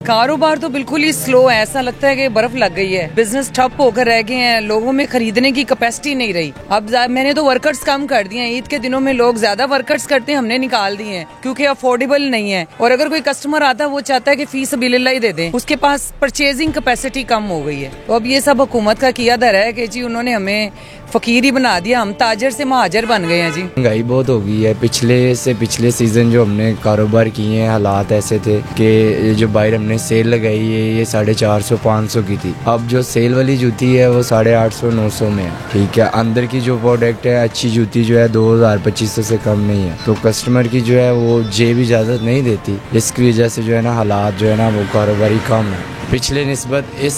कारोबार तो बिल्कुल ही स्लो है, ऐसा लगता है कि बर्फ लग गई है। बिजनेस ठप होकर रह गए हैं, लोगों में खरीदने की कैपेसिटी नहीं रही। अब मैंने तो वर्कर्स कम कर दिए हैं। ईद के दिनों में लोग ज्यादा वर्कर्स करते हैं, हमने निकाल दिए हैं क्योंकि अफोर्डेबल नहीं है। और अगर कोई कस्टमर आता है वो चाहता है कि फीस बिल्ला ही दे दें, उसके पास परचेजिंग कैपेसिटी कम हो गई है। तो अब ये सब हुकूमत का किया धरा है कि जी उन्होंने हमें फकीर ही बना दिया, हम ताजर से महाजर बन गए हैं। जी महंगाई बहुत हो गई है। पिछले सीजन जो हमने कारोबार किए हैं, हालात ऐसे थे कि जो बाहर हमने सेल लगाई है ये 450-500 की थी। अब जो सेल वाली जूती है वो 850-900 में है। ठीक है, अंदर की जो प्रोडक्ट है अच्छी जूती जो है 2000-2500 से कम नहीं है। तो कस्टमर की जो है वो जेब इजाज़त नहीं देती, इसकी वजह से जो है ना हालात जो है ना वो कारोबारी कम है। पिछले निस्बत इस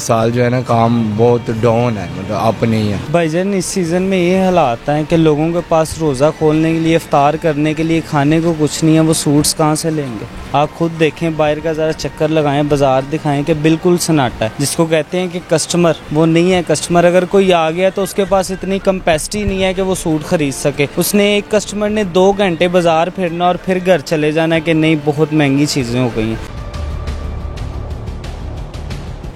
साल जो है ना काम बहुत डाउन है, मतलब अप नहीं है। भाईजान इस सीज़न में ये हालात हैं कि लोगों के पास रोज़ा खोलने के लिए, इफ्तार करने के लिए खाने को कुछ नहीं है, वो सूट्स कहाँ से लेंगे। आप खुद देखें, बाहर का ज़रा चक्कर लगाएं, बाज़ार दिखाएं कि बिल्कुल सन्नाटा है। जिसको कहते हैं कि कस्टमर वो नहीं है। कस्टमर अगर कोई आ गया तो उसके पास इतनी कैपेसिटी नहीं है कि वो सूट ख़रीद सके। उसने एक कस्टमर ने 2 घंटे बाज़ार फिरना और फिर घर चले जाना है कि नहीं बहुत महंगी चीज़ें हो गई हैं।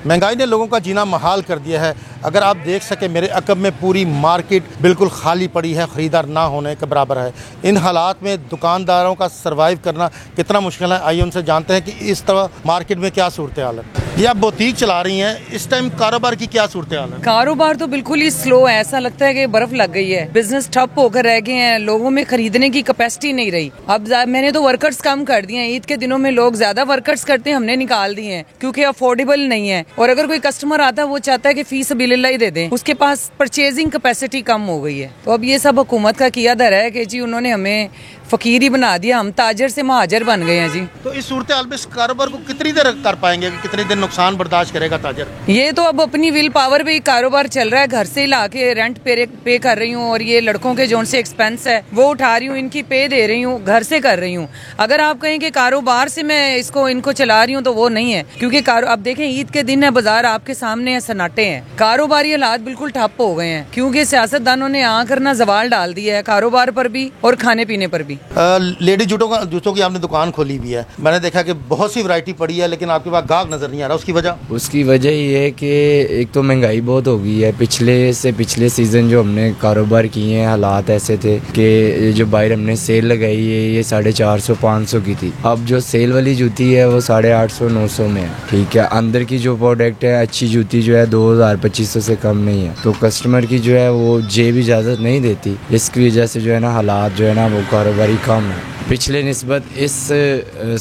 महंगाई ने लोगों का जीना महाल कर दिया है। अगर आप देख सके मेरे अकब में पूरी मार्केट बिल्कुल खाली पड़ी है, ख़रीदार ना होने के बराबर है। इन हालात में दुकानदारों का सर्वाइव करना कितना मुश्किल है, आइए उनसे जानते हैं कि इस तरह मार्केट में क्या सूरत हाल है। ये आप बुटीक चला रही हैं, इस टाइम कारोबार की क्या सूरत हाल है? कारोबार तो बिल्कुल ही स्लो है, ऐसा लगता है कि बर्फ लग गई है। बिजनेस ठप होकर रह गए हैं, लोगों में खरीदने की कैपेसिटी नहीं रही। अब मैंने तो वर्कर्स कम कर दिए हैं। ईद के दिनों में लोग ज्यादा वर्कर्स करते हैं, हमने निकाल दिए हैं क्योंकि अफोर्डेबल नहीं है। और अगर कोई कस्टमर आता है वो चाहता है कि फीस बिल्ला ही दे दें, उसके पास परचेजिंग कैपेसिटी कम हो गई है। तो अब ये सब हुकूमत का किया धरा है कि जी उन्होंने हमें फकीर ही बना दिया, हम ताजर से महाजर बन गए हैं। जी तो इस सूरत हाल में इस कारोबार को कितनी देर कर पाएंगे, कितने दिन नुकसान बर्दाश्त करेगा ताजर? ये तो अब अपनी विल पावर पे कारोबार चल रहा है। घर से ला के रेंट पे कर रही हूँ और ये लड़कों के जोन से एक्सपेंस है वो उठा रही हूँ, इनकी पे दे रही हूँ, घर से कर रही हूँ। अगर आप कहें कि कारोबार से मैं इनको चला रही हूँ तो वो नहीं है, क्योंकि अब देखें ईद के दिन है, बाजार आपके सामने है, सन्नाटे हैं। कारोबारी हालात बिल्कुल ठप हो गए हैं क्योंकि सियासतदानों ने आकर ना जवाल डाल दिया है कारोबार पर भी और खाने पीने पर भी। लेडी जूतों की आपने दुकान खोली हुई है, मैंने देखा कि बहुत सी वैरायटी पड़ी है लेकिन आपके पास गाहक नजर नहीं आ रहा। उसकी वजह ये है कि एक तो महंगाई बहुत हो गई है। पिछले सीज़न जो हमने कारोबार किए हैं, हालात ऐसे थे कि जो बाहर हमने सेल लगाई है ये 450-500 की थी। अब जो सेल वाली जूती है वो 850-900 में है। ठीक है, अंदर की जो प्रोडक्ट है अच्छी जूती जो है 2000-2500 से कम नहीं है। तो कस्टमर की जो है वो जेब इजाज़त नहीं देती, इसकी वजह से जो है ना हालात जो है ना वो कारोबारी कम है। पिछले निस्बत इस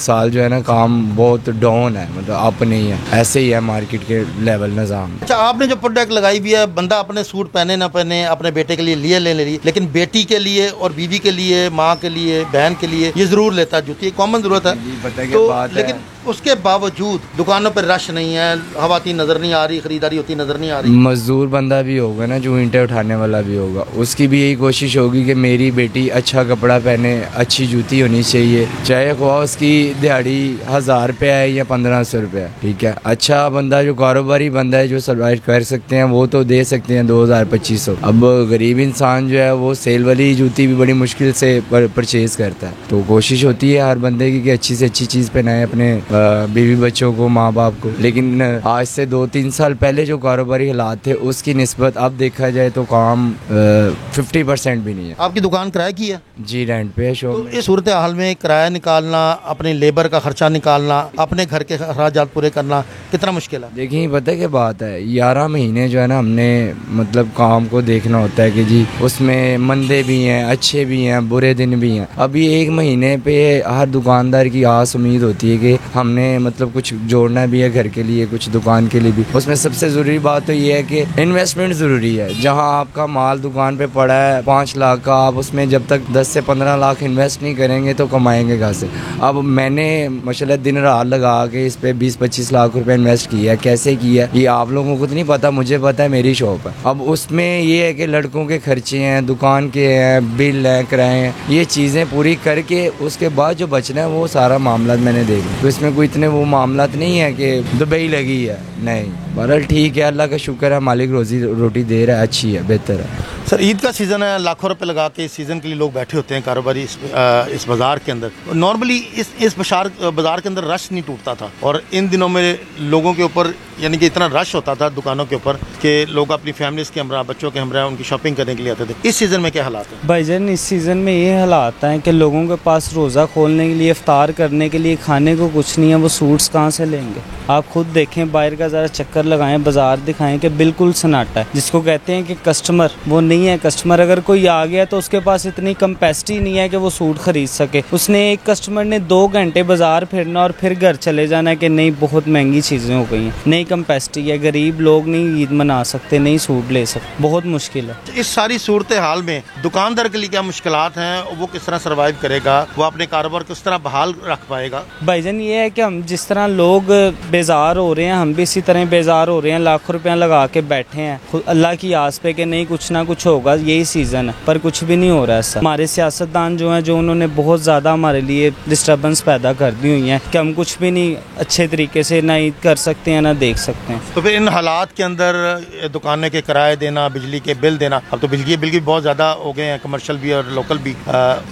साल जो है ना काम बहुत डाउन है, मतलब अप नहीं है। ऐसे ही है मार्केट के लेवल निज़ाम। अच्छा, आपने जो प्रोडक्ट लगाई हुई है, बंदा अपने सूट पहने ना पहने, अपने बेटे के लिए ले रही, लेकिन बेटी के लिए और बीवी के लिए, माँ के लिए, बहन के लिए ये जरूर लेता है जूती, कॉमन जरूरत है। तो लेकिन उसके बावजूद दुकानों पर रश नहीं है, हवाती नजर नहीं आ रही, खरीदारी होती नजर नहीं आ रही। मजदूर बंदा भी होगा ना, जो ईंटें उठाने वाला भी होगा, उसकी भी यही कोशिश होगी कि मेरी बेटी अच्छा कपड़ा पहने, अच्छी जूती होनी चाहिए, चाहे ख्वाह उसकी दिहाड़ी 1000 रुपये है या 1500 रुपये है। ठीक है, अच्छा बंदा जो कारोबारी बंदा है जो सर्वाइव कर सकते हैं वो तो दे सकते हैं 2000-2500। अब गरीब इंसान जो है वो सेल वाली जूती भी बड़ी मुश्किल से परचेज करता है। तो कोशिश होती है हर बंदे की कि अच्छी से अच्छी चीज़ पहनाए अपने बीवी बच्चों को, माँ बाप को। लेकिन आज से 2-3 साल पहले जो कारोबारी हालात थे उसकी निस्बत अब देखा जाए तो काम 50% भी नहीं है। आपकी दुकान किराए की है? जी, रेंट पे है। तो इस सूरत हाल में किराया निकालना, अपनी लेबर का खर्चा निकालना, अपने घर के अखराजात पूरे करना कितना मुश्किल है? देखिए, पता क्या बात है, 11 महीने जो है ना हमने मतलब काम को देखना होता है कि जी उसमें मंदे भी हैं, अच्छे भी हैं, बुरे दिन भी हैं। अभी 1 महीने पे हर दुकानदार की आस उम्मीद होती है कि हमने मतलब कुछ जोड़ना भी है घर के लिए, कुछ दुकान के लिए भी। उसमें सबसे ज़रूरी बात तो ये है कि इन्वेस्टमेंट ज़रूरी है। जहाँ आपका माल दुकान पे पड़ा है 5 लाख का, आप उसमें जब तक 10 से 15 लाख इन्वेस्ट नहीं करेंगे तो कमाएंगे कहाँ से। अब मैंने माशाल्लाह दिन रात लगा के इस पे 20-25 लाख रुपए इन्वेस्ट किया है। कैसे किया ये आप लोगों को तो नहीं पता, मुझे पता है, मेरी शॉप है। अब उसमें ये है कि लड़कों के खर्चे हैं, दुकान के हैं, बिल हैं, किराए हैं, ये चीज़ें पूरी करके उसके बाद जो बचना है वो सारा मामला मैंने देखा। तो इसमें कोई इतने वो मामला नहीं है कि दुबई लगी है, नहीं। बहरहाल ठीक है, अल्लाह का शुक्र है, मालिक रोजी रोटी दे रहा है, अच्छी है, बेहतर है। सर ईद का सीज़न है, लाखों रुपए लगा के इस सीज़न के लिए लोग बैठे होते हैं कारोबारी इस बाज़ार के अंदर। नॉर्मली इस बाज़ार के अंदर रश नहीं टूटता था, और इन दिनों में लोगों के ऊपर यानी कि इतना रश होता था दुकानों के ऊपर कि लोग अपनी फैमिलीज़ के हमरा, बच्चों के हमरा उनकी शॉपिंग करने के लिए आते थे। इस सीज़न में क्या हालात है? भाईजान इस सीज़न में ये हालात हैं कि लोगों के पास रोज़ा खोलने के लिए, इफ्तार करने के लिए खाने को कुछ नहीं है, वो सूट्स कहाँ से लेंगे? आप खुद देखें, बाहर का ज़रा चक्कर लगाएं, बाज़ार दिखाएं कि बिल्कुल सन्नाटा है। जिसको कहते हैं कि कस्टमर, वो नहीं है कस्टमर। अगर कोई आ गया तो उसके पास इतनी कैपेसिटी नहीं है कि वो सूट ख़रीद सके। उसने, एक कस्टमर ने 2 घंटे बाज़ार फिरना और फिर घर चले जाना है कि नहीं बहुत महंगी चीज़ें हो गई हैं, नहीं कैपेसिटी है, गरीब लोग नहीं ईद मना सकते, नहीं सूट ले सकते, बहुत मुश्किल है। इस सारी सूरत हाल में दुकानदार के लिए क्या मुश्किलात हैं? वो किस तरह सर्वाइव करेगा? वो अपने कारोबार किस तरह बहाल रख पाएगा? भाईजान ये है कि हम जिस तरह लोग बेजार हो रहे हैं, हम भी इसी तरह बेजार हो रहे हैं, लाखों रुपया लगा के बैठे हैं खुद अल्लाह की आस पे कि नहीं कुछ ना कुछ होगा, यही सीज़न है, पर कुछ भी नहीं हो रहा है। ऐसा हमारे सियासतदान जो हैं, जो उन्होंने बहुत ज़्यादा हमारे लिए डिस्टर्बेंस पैदा कर दी हुई हैं कि हम कुछ भी नहीं अच्छे तरीके से ना ईद कर सकते हैं ना देख सकते हैं। तो फिर इन हालात के अंदर दुकानें के किराए देना, बिजली के बिल देना, अब तो बिजली के बिल भी बहुत ज़्यादा हो गए हैं, कमर्शियल भी और लोकल भी,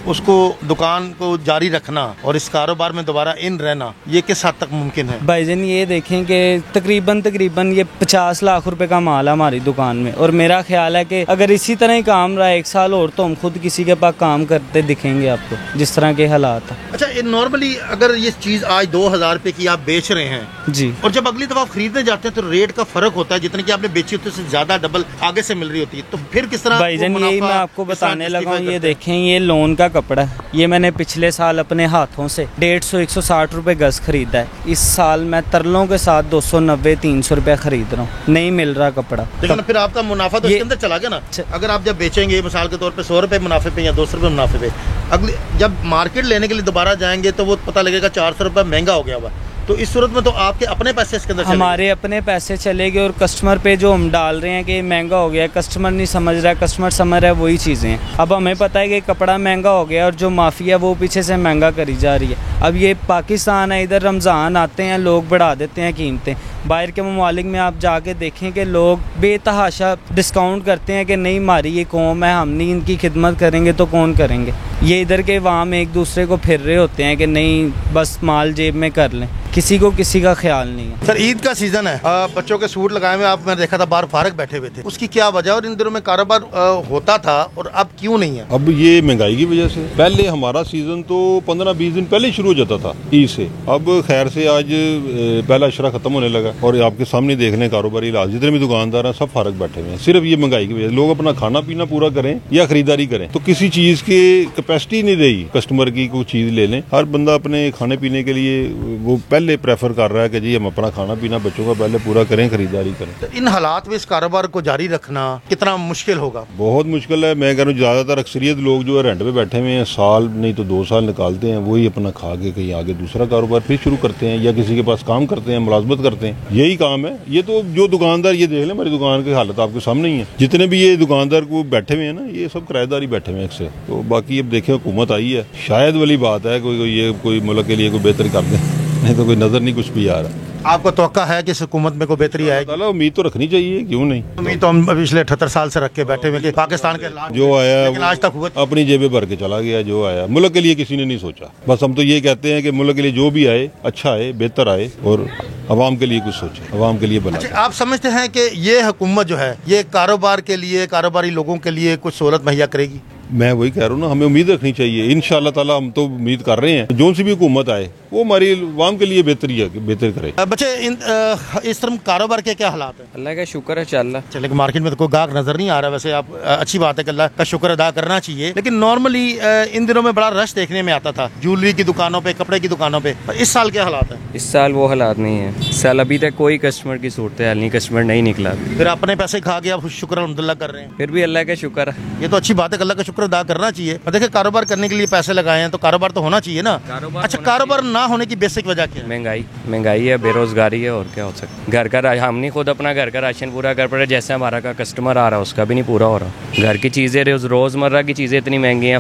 उसको दुकान को जारी रखना और इस कारोबार में दोबारा इन रहना, ये किस हद तक मुमकिन है? भाईजान ये देखें कि तकरीबन ये 50 लाख रुपए का माल है हमारी दुकान में, और मेरा ख्याल है कि अगर इसी तरह ही काम रहा 1 साल और तो हम खुद किसी के पास काम करते दिखेंगे आपको, जिस तरह के हालात हैं। अच्छा, नॉर्मली अगर ये चीज़ आज 2000 रुपए की आप बेच रहे हैं जी, और जब अगली दफा आप खरीदने जाते हैं तो रेट का फर्क होता है, जितने की आपने बेची होती है उससे ज्यादा डबल आगे से मिल रही होती है, तो फिर किस तरह? भाईजान यही मैं आपको बताने लगा हूँ। ये देखें, ये लोन का कपड़ा है, ये मैंने पिछले साल अपने हाथों से 150-160 रुपए गज खरीदा है। इस साल मैं तरलों के साथ 290-300 रुपए खरीद रहा हूँ, नहीं मिल रहा कपड़ा। लेकिन फिर आपका मुनाफा तो इसके अंदर चला गया ना। अगर आप जब बेचेंगे मिसाल के तौर पे 100 रुपए मुनाफे पे या 200 रुपए मुनाफे पे, अगले जब मार्केट लेने के लिए दोबारा जाएंगे तो वो पता लगेगा 400 रुपए महंगा हो गया हुआ, तो इस सूरत में तो आपके अपने पैसे इसके अंदर हमारे अपने पैसे चले गए, और कस्टमर पे जो हम डाल रहे हैं कि महंगा हो गया, कस्टमर नहीं समझ रहा है, कस्टमर समझ रहा है वही चीज़ें हैं। अब हमें पता है कि कपड़ा महंगा हो गया और जो माफिया वो पीछे से महंगा करी जा रही है। अब ये पाकिस्तान है, इधर रमज़ान आते हैं, लोग बढ़ा देते हैं कीमतें। बाहर के ममालिक में आप जाके देखें कि लोग बेतहाशा डिस्काउंट करते हैं कि नहीं हमारी ये कौम है, हम नहीं इनकी खिदमत करेंगे तो कौन करेंगे। ये इधर के वाम एक दूसरे को फिर रहे होते हैं कि नहीं बस माल जेब में कर लें, किसी को किसी का ख्याल नहीं है। सर ईद का सीजन है, बच्चों के सूट लगाए हुए आप, मैंने देखा था बाहर फारक बैठे हुए थे, उसकी क्या वजह? और इन दिनों में कारोबार होता था और अब क्यों नहीं है? अब ये महंगाई की वजह से। पहले हमारा सीजन तो 15-20 दिन पहले शुरू हो जाता था ईद से, अब खैर से आज पहला अशरा खत्म होने लगा और आपके सामने देख लें कारोबारी इलाज, जितने भी दुकानदार हैं सब फारक बैठे हुए हैं। सिर्फ ये महंगाई की वजह से लोग अपना खाना पीना पूरा करें या खरीदारी करें तो किसी चीज की कैपेसिटी नहीं रही कस्टमर की, कोई चीज ले लें। हर बंदा अपने खाने पीने के लिए वो पहले प्रेफर कर रहा है कि जी हम अपना खाना पीना बच्चों का पहले पूरा करें, खरीदारी करें। इन हालात में इस कारोबार को जारी रखना कितना मुश्किल होगा? बहुत मुश्किल है। मैं कह रहा हूँ ज्यादातर अक्सरियत लोग जो है रेंट पे बैठे हुए हैं, साल नहीं तो 2 साल निकालते हैं, वही अपना खा के कहीं आगे दूसरा कारोबार फिर शुरू करते हैं या किसी के पास काम करते हैं, मुलाजमत करते हैं, यही काम है। ये तो जो दुकानदार, ये देख लें हमारी दुकान की हालत आपके सामने ही है, जितने भी ये दुकानदार को बैठे हुए हैं ना, ये सब किराएदार ही बैठे हुए हैं अक्सर। तो बाकी अब देखें हुकूमत आई है, शायद वाली बात है कोई मुल्क के लिए कोई बेहतर कर दे, नहीं तो कोई नजर नहीं कुछ भी आ रहा। आपको तवक्का है कि इस हुकूमत में कोई बेहतरी आएगी? उम्मीद तो रखनी चाहिए, क्यों नहीं। उम्मीद तो हम पिछले 78 साल से रख के बैठे हुए कि पाकिस्तान के जो आया आज तक हुआ अपनी जेबें भर के चला गया, जो आया मुल्क के लिए किसी ने नहीं सोचा। बस हम तो ये कहते हैं कि मुल्क के लिए जो भी आए अच्छा आए, बेहतर आए और अवाम के लिए कुछ सोचे, अवाम के लिए बना। अच्छा, आप समझते हैं कि ये हुकूमत जो है ये कारोबार के लिए, कारोबारी लोगों के लिए कुछ सहूलत मुहैया करेगी? मैं वही कह रहा हूँ ना, हमें उम्मीद रखनी चाहिए। इंशाअल्लाह ताला हम तो उम्मीद कर रहे हैं जो सी भी हुकूमत आए वो हमारी अवाम के लिए बेहतर करे। बच्चे इस तरह कारोबार के क्या हालात है? अल्लाह का शुक्र है चल। लेकिन मार्केट में तो कोई गाहक नजर नहीं आ रहा। वैसे आप अच्छी बात है कि अल्लाह का शुक्र अदा करना चाहिए, लेकिन नॉर्मली इन दिनों में बड़ा रश देखने में आता था ज्वेलरी की दुकानों पे, कपड़े की दुकानों पे। इस साल क्या हालात है? इस साल वो हालात नहीं है। इस साल अभी तक कोई कस्टमर की सूरत हाल नहीं, कस्टमर नहीं निकला। फिर अपने पैसे खा के आप शुक्र अल्हम्दुलिल्लाह कर रहे हैं? फिर भी अल्लाह का शुक्र है। ये तो अच्छी बात है, अल्लाह का शुक्र अदा करना चाहिए। देखिए कारोबार करने के लिए पैसे लगाए हैं तो कारोबार तो होना चाहिए ना। अच्छा, कारोबार ना होने की बेसिक वजह क्या है? महंगाई है, बेरोजगारी है, और क्या हो सकता है। घर का हम नहीं खुद अपना घर का राशन पूरा कर पा रहे, जैसे हमारा का कस्टमर आ रहा है उसका भी नहीं पूरा हो रहा। घर की चीज़ें रोज़मर्रा की चीज़ें इतनी महंगी हैं।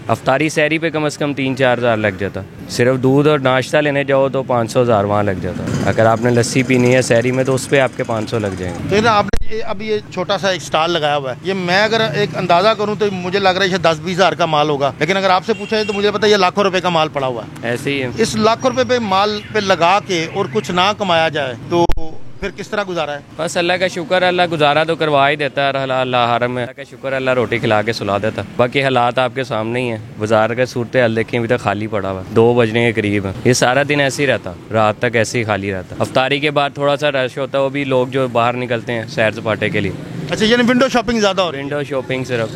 अफ्तारी सहरी पे कम से कम 3-4 हज़ार लग जाता। सिर्फ दूध और नाश्ता लेने जाओ तो 500-1000 वहाँ लग जाता। अगर आपने लस्सी पीनी है सहरी में तो उस पर आपके 500 लग जाएंगे। तो ना आपने अभी ये छोटा सा एक स्टॉल लगाया हुआ है, ये मैं अगर एक अंदाजा करूं तो मुझे लग रहा है ये 10-20 हज़ार का माल होगा, लेकिन अगर आपसे पूछा है तो मुझे पता है ये लाखों रुपए का माल पड़ा हुआ है। ऐसे ही है। इस लाखों रुपए पे माल पे लगा के और कुछ ना कमाया जाए तो फिर किस तरह गुजारा है? बस अल्लाह का शुक्र, अल्लाह गुजारा तो करवा ही देता है। अल्लाह हरम में, अल्लाह का शुक्र, अल्लाह रोटी खिला के सुला देता। बाकी हालात आपके सामने ही है। बाजार का सूरत हाल देखें, अभी तक खाली पड़ा हुआ है। 2 बजने के करीब है। ये सारा दिन ऐसे ही रहता, रात तक ऐसे ही खाली रहता। अफ्तारी के बाद थोड़ा सा रश होता है, वो भी लोग जो बाहर निकलते हैं सैर सपाटे के लिए। अच्छा, यानी विंडो शॉपिंग ज्यादा हो रही है? विंडो शॉपिंग सिर्फ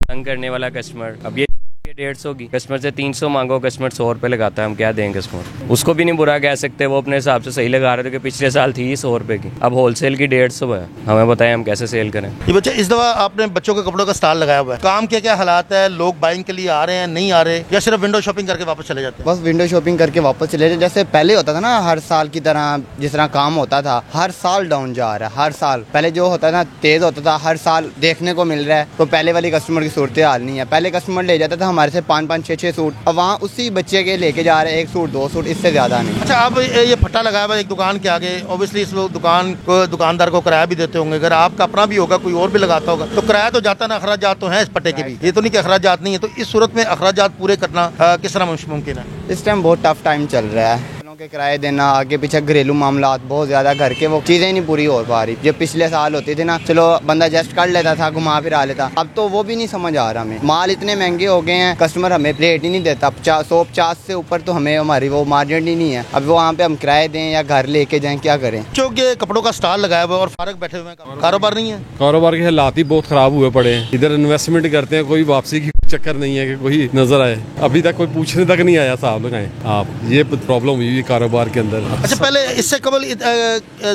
तंग करने वाला कस्टमर। अब ये 150 की कस्टमर से 300 मांगो, कस्टमर 100 रुपये लगाता है, हम क्या देंगे कस्टमर? उसको भी नहीं बुरा कह सकते, वो अपने हिसाब से सही लगा रहे थे कि पिछले साल थी 100 रुपये की, अब होलसेल की 150 है। हमें बताएं हम कैसे सेल करें। ये बच्चे, इस दफा आपने बच्चों के कपड़ों का स्टॉल लगाया हुआ है, काम के क्या हालात है? लोग बाइंग के लिए आ रहे हैं, नहीं आ रहे, या सिर्फ विंडो शॉपिंग करके वापस चले जाते हैं? बस विंडो शॉपिंग करके वापस चले जाते। जैसे पहले होता था ना, हर साल की तरह जिस तरह काम होता था, हर साल डाउन जा रहा है। हर साल पहले जो होता था तेज होता था, हर साल देखने को मिल रहा है। तो पहले वाली कस्टमर की सूरत हाल नहीं है। पहले कस्टमर ले जाता था हमारे से 5-5, 6-6 सूट, अब वहाँ उसी बच्चे के लेके जा रहे हैं 1 सूट 2 सूट, इससे ज्यादा नहीं। अच्छा, आप ये फट्टा लगाया हुआ एक दुकान के आगे, ऑब्वियसली इस दुकान को दुकानदार को किराया भी देते होंगे। अगर आपका अपना भी होगा, कोई और भी लगाता होगा, तो किराया तो जाता ना, अखराजात तो हैं इस पट्टे के भी। ये तो नहीं कि अखराजात नहीं है। तो इस सूरत में अखराजात पूरे करना किस तरह मुमकिन है? इस टाइम बहुत टफ टाइम चल रहा है। के किराए देना, आगे पीछे घरेलू मामलात बहुत ज्यादा, घर के वो चीजें नहीं पूरी हो पा रही। जो पिछले साल होती थी ना, चलो बंदा एडजस्ट कर लेता था, घुमा फिरा लेता, अब तो वो भी नहीं समझ आ रहा हमें। माल इतने महंगे हो गए हैं, कस्टमर हमें रेट ही नहीं देता। 150 से ऊपर तो हमें हमारी वो मार्जिन ही नहीं है। अब वहाँ पे हम किराए दें या घर लेके जाएं, क्या करें? जो के कपड़ों का स्टॉल लगाया हुआ है और फारग बैठे हुए हैं, कारोबार नहीं है। कारोबार के हालात ही बहुत खराब हुए पड़े हैं। इधर इन्वेस्टमेंट करते हैं, कोई वापसी की चक्कर नहीं है कि कोई नजर आए। अभी तक कोई पूछने तक नहीं आया साहब लगाए आप, ये प्रॉब्लम हुई है कारोबार के अंदर। अच्छा, पहले इससे कबल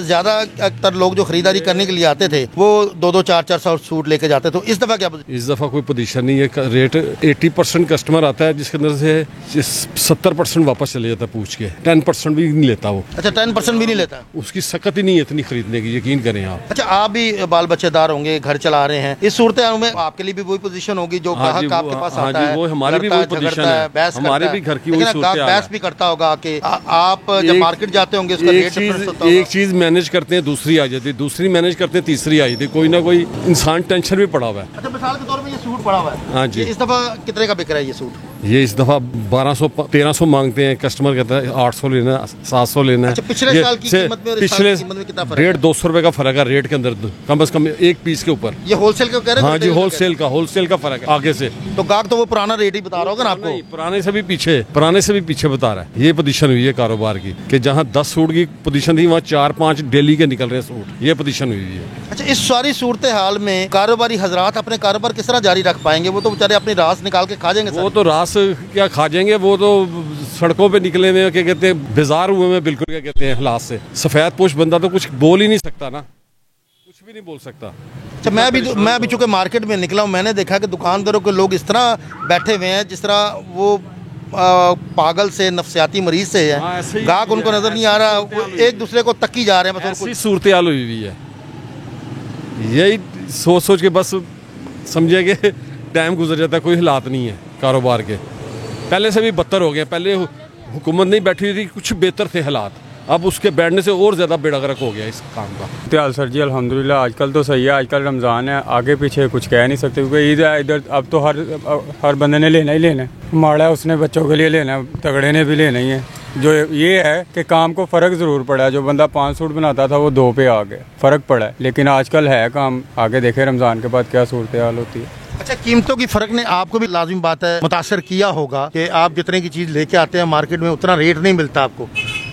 ज्यादा अक्सर लोग जो खरीदारी करने के लिए आते थे वो 2-2, 4-4 सौ सूट लेके जाते, तो इस दफा क्या? इस दफा कोई पोजीशन नहीं है। रेट 80% कस्टमर आता है, जिसके अंदर से 70% वापस चले जाता है पूछ के। 10% भी नहीं लेता वो। अच्छा, 10% भी नहीं लेता? उसकी सकत ही नहीं है इतनी खरीदने की, यकीन करें आप। अच्छा, आप भी बाल बच्चेदार होंगे, घर चला रहे हैं, इस सूरत में आपके लिए भी वही पोजीशन होगी जो ग्राहक आपके पास आता है? वो हमारी भी वही पोजीशन है, हमारे भी घर की वही सूरत है। बहस भी करता होगा कि आप जब मार्केट जाते होंगे एक चीज मैनेज करते हैं, दूसरी आ जाती है, दूसरी मैनेज करते हैं, तीसरी आ जाती है। कोई ना कोई इंसान टेंशन में पड़ा हुआ है। अच्छा, मिसाल के तौर पे ये सूट पड़ा हुआ है, हाँ जी, इस दफा कितने का बिक रहा है ये सूट? ये इस दफा 1200-1300 मांगते हैं, कस्टमर कहता है 800 लेना है, 700 लेना है। अच्छा, पिछले साल की कीमत में और इस साल की कीमत में कितना फर्क है? 150-200 रुपए का फर्क है रेट के अंदर, कम से कम एक पीस के ऊपर। ये होलसेल का कह रहे हैं? हाँ जी, होलसेल का फर्क है आगे से। तो गाहक तो वो पुराना रेट ही बता रहा होगा ना आपको? पुराने से भी पीछे बता रहा है। ये पोजीशन हुई है कारोबार की कि जहाँ 10 सूट की पोजीशन थी, वहाँ 4-5 डेली के निकल रहे हैं सूट। ये पोजीशन हुई है। अच्छा, इस सारी सूरत हाल में कारोबारी हजरात अपने कारोबार किस तरह जारी रख पाएंगे? वो तो बेचारे अपनी रास निकाल के खा जाएंगे। वो तो रास क्या खा जाएंगे, वो तो सड़कों पे निकले हुए, क्या कहते हैं, बेजार हुए में बिल्कुल, क्या कहते हैं, हालात से। सफेद पोश बंदा तो कुछ बोल ही नहीं सकता ना, कुछ भी नहीं बोल सकता। अच्छा, मैं भी चूंकि मार्केट में निकला हूँ, मैंने देखा कि दुकानदारों के लोग इस तरह बैठे हुए हैं जिस तरह वो पागल से, नफसियाती मरीज से है। गाहक उनको नजर नहीं आ रहा, वो एक दूसरे को तकी जा रहे हैं। ऐसी सूरत हाल हुई हुई है। यही सोच के बस समझे कि टाइम गुजर जाता है, कोई हालात नहीं है कारोबार के। पहले से भी बदतर हो गए। पहले हुकूमत नहीं बैठी हुई थी, कुछ बेहतर थे हालात, अब उसके बैठने से और ज़्यादा बेड़गरक हो गया इस काम का। त्याल सर जी, अल्हम्दुलिल्लाह आजकल तो सही है। आजकल रमज़ान है, आगे पीछे कुछ कह नहीं सकते क्योंकि ईद है इधर। अब तो हर बंदे ने लेना ही लेना है। माड़ा है उसने बच्चों के लिए लेना है, तगड़े ने भी लेना ही है। जो ये है कि काम को फ़र्क ज़रूर पड़ा है। जो बंदा 5 सूट बनाता था वो 2 पे आ गया, फ़र्क पड़ा है। लेकिन आजकल है काम, आगे देखे रमज़ान के बाद क्या सूरत हाल होती है। अच्छा, कीमतों की फर्क ने आपको भी लाजिम बात है मुतासर किया होगा कि आप जितने की चीज़ लेके आते हैं मार्केट में उतना रेट नहीं मिलता आपको,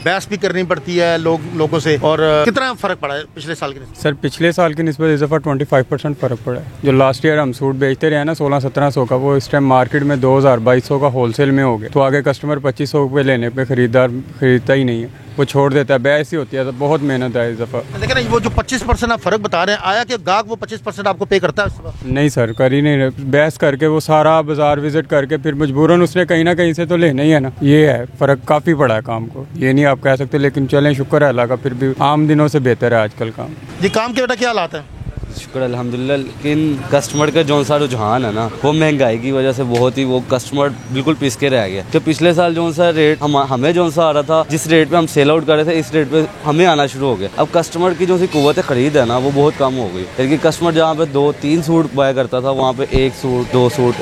बहस भी करनी पड़ती है लोगों से। और कितना फ़र्क पड़ा है पिछले साल के? सर, पिछले साल की निस्बत इस दफ़ा 25% फ़र्क पड़ा है। जो लास्ट ईयर हम सूट बेचते रहे ना 1600-1700 का, वो इस टाइम मार्केट में 2000-2200 का होलसेल में हो गया। तो आगे कस्टमर 2500 पे लेने पे खरीदार खरीदता ही नहीं है। वो छोड़ देता है, बहस ही होती है, तो बहुत मेहनत है इस दफ़ा। लेकिन वो जो 25% आप फ़र्क बता रहे हैं, आया कि गाहक वो 25% आपको पे करता है? नहीं सर, कर ही नहीं, बहस करके वो सारा बाजार विजिट करके फिर मजबूरन उसने कहीं ना कहीं से तो लेना ही है ना। ये है फ़र्क, काफ़ी पड़ा है काम को, ये नहीं आप कह सकते, लेकिन चलें शुक्र है अल्लाह का, फिर भी आम दिनों से बेहतर है आजकल काम। ये काम के बेटा क्या हालात है? शुक्र अल्हम्दुलिल्लाह, लेकिन कस्टमर का जो सा रुझान है ना, वो महंगाई की वजह से बहुत ही वो कस्टमर बिल्कुल पिस के रह गया। तो पिछले साल जो सा रेट हमें जो सा आ रहा था, जिस रेट पे हम सेल आउट कर रहे थे, इस रेट पे हमें आना शुरू हो गया। अब कस्टमर की जो सी कुव्वत खरीद है ना, वो बहुत कम हो गई। लेकिन कस्टमर जहाँ पे 2-3 सूट बाय करता था, वहाँ पे 1 सूट 2 सूट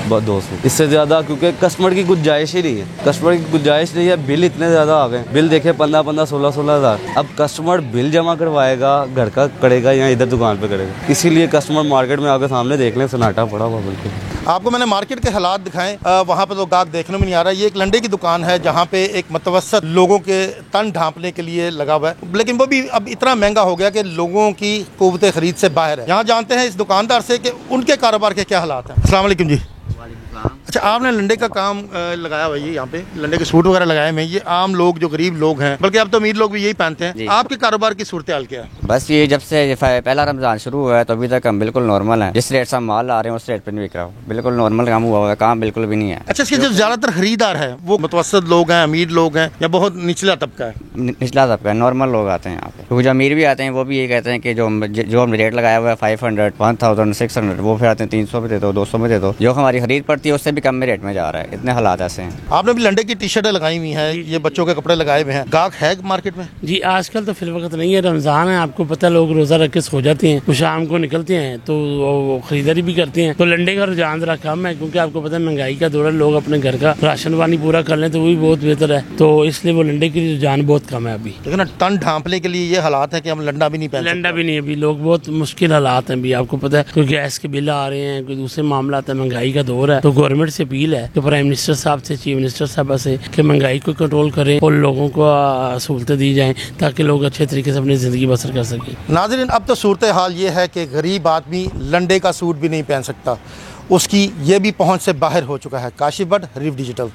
2 सूट, इससे ज़्यादा, क्योंकि कस्टमर की गुंजाइश ही नहीं है। कस्टमर की गुंजाइश नहीं है, बिल इतने ज़्यादा आ गए, बिल देखे 15-15, 16-16 हज़ार। अब कस्टमर बिल जमा करवाएगा, घर का करेगा या इधर दुकान पर करेगा, इसीलिए कस्टमर मार्केट में आके सामने देख लें, सन्नाटा पड़ा हुआ बिल्कुल। आपको मैंने मार्केट के हालात दिखाएं, वहाँ पे तो गाहक देखने में नहीं आ रहा। ये एक लंडे की दुकान है जहाँ पे एक मतवसत लोगों के तन ढांपने के लिए लगा हुआ है, लेकिन वो भी अब इतना महंगा हो गया कि लोगों की कुव्वत खरीद से बाहर है। यहाँ जानते हैं इस दुकानदार से कि उनके कारोबार के क्या हालात हैं। अस्सलाम वालेकुम जी। अच्छा, आपने लंडे का काम लगाया हुआ है, यहाँ पे लंडे के सूट वगैरह लगाए हुए हैं। ये आम लोग जो गरीब लोग हैं, बल्कि अब तो अमीर लोग भी यही पहनते हैं। आपके कारोबार की सूरत हाल क्या है? बस ये जब से पहला रमजान शुरू हुआ है तो अभी तक हम बिल्कुल नॉर्मल है। जिस रेट से हम माल ला रहे हैं उस रेट पे नहीं बिक रहा, बिल्कुल नॉर्मल काम हुआ है, काम बिल्कुल भी नहीं है। अच्छा, इसके जो ज्यादातर खरीदार है वो मुतवसत लोग हैं, अमीर लोग हैं, या बहुत निचला तबका है? निचला तबका है, नॉर्मल लोग आते हैं यहाँ पे। तो जो अमीर भी आते हैं वो भी ये कहते हैं कि जो हम रेट लगाया हुआ है 500, 1000, 600, वो फिर आते हैं 300 में दे दो, 200 में दे दो। जो हमारी खरीद पड़ती है उससे भी कम में रेट में जा रहा है। इतने हालात ऐसे हैं। आपने भी लंडे की टी शर्टें लगाई हुई हैं, ये बच्चों के कपड़े लगाए हुए हैं, गाहक है मार्केट में? जी, आजकल तो फिल वक्त नहीं है, रमजान है, आपको पता, लोग रोजा रख के सो जाते हैं, तो शाम को निकलते हैं तो खरीदारी भी करते हैं। तो लंडे का रुझान जरा कम है, क्योंकि आपको पता है महंगाई का दौर है, लोग अपने घर का राशन पानी पूरा कर लें तो वो भी बहुत बेहतर है, तो इसलिए वो लंडे की रुझान बहुत कम है अभी। लेकिन तन ढांपने के लिए ये हालात है कि हम लंडा भी नहीं पहन, लंडा भी नहीं, अभी लोग बहुत मुश्किल हालात हैं अभी, आपको पता है, कोई गैस के बिल आ रहे हैं, कोई दूसरे मामला आता है, महंगाई का दौर है। तो गवर्नमेंट से अपील है कि प्राइम मिनिस्टर साहब से, चीफ मिनिस्टर साहब से, कि महंगाई को कंट्रोल करें और लोगों को सहूलतें दी जाएं ताकि लोग अच्छे तरीके से अपनी ज़िंदगी बसर कर सकें। नाज़रीन, अब तो सूरत हाल ये है कि गरीब आदमी लंडे का सूट भी नहीं पहन सकता, उसकी ये भी पहुंच से बाहर हो चुका है। काशिफ भट्ट, हरीफ डिजिटल।